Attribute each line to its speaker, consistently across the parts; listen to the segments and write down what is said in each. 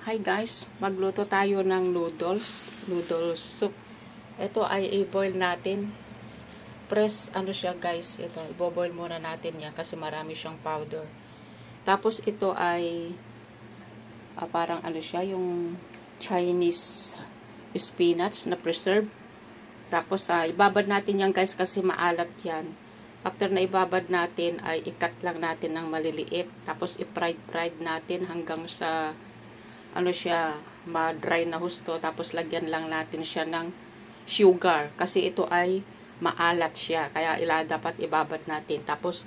Speaker 1: Hi guys, magluto tayo ng noodles soup. Ito ay i-boil natin. Press ano siya guys, ito i-boil muna natin yan kasi marami siyang powder. Tapos ito ay parang ano siya, yung Chinese spinach na preserve. Tapos ibabad natin yan guys kasi maalat yan. After na ibabad natin ay i-cut lang natin ng maliliit. Tapos i-fried natin hanggang sa ano siya, ma-dry na husto. Tapos lagyan lang natin siya ng sugar. Kasi ito ay maalat siya. Kaya dapat ibabad natin. Tapos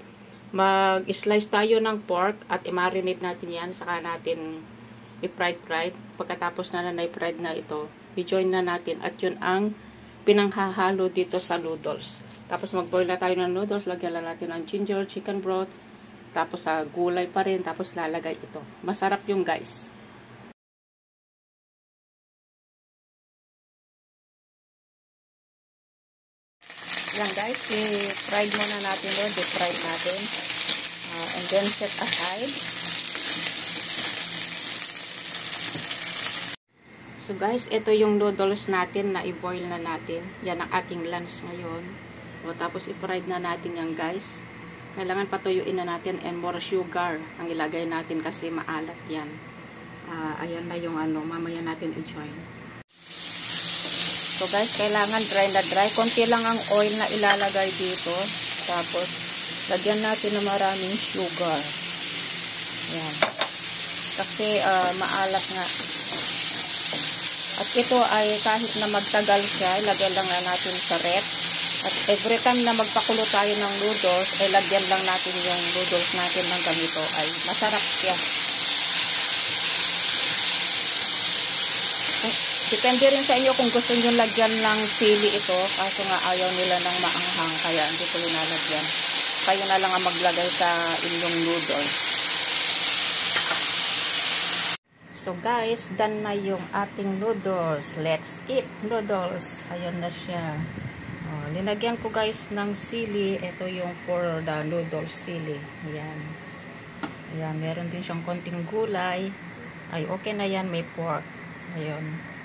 Speaker 1: mag-slice tayo ng pork at i-marinate natin yan. Saka natin i-fried. Pagkatapos na na-fried na ito, i-join na natin. At yun ang pinanghahalo dito sa noodles. Tapos mag-boil na tayo ng noodles. Lagyan lang natin ng ginger, chicken broth. Tapos gulay pa rin. Tapos lalagay ito. Masarap yung guys. Yan guys, i-fried muna natin doon, deep-fried natin. And then set aside. So guys, ito yung noodles natin na i-boil na natin. Yan ang ating lunch ngayon. So, tapos i-fried na natin yan guys. Kailangan patuyuin na natin and more sugar ang ilagay natin kasi maalat yan. Ayan na yung ano, mamaya natin i-join. So guys, kailangan dry na dry. Konti lang ang oil na ilalagay dito. Tapos, lagyan natin ng maraming sugar. Yan. Kasi maalat nga. At ito ay kahit na magtagal siya, ilagyan lang na natin sa ref. At every time na magpakulo tayo ng noodles, ay lagyan lang natin yung noodles natin ng ganito. Ay masarap siya. Depende rin sa inyo kung gusto nyo lagyan ng sili ito. Kaso nga ayaw nila ng maanghang. Kaya hindi ko linalagyan. Kayo na lang ang maglagay sa inyong noodles. So guys, done na yung ating noodles. Let's eat noodles. Ayan na siya. Linagyan ko guys ng sili. Ito yung for the noodles sili. Ayan. Ayan, meron din siyang konting gulay. Ay, okay na yan. May pork. Ayun.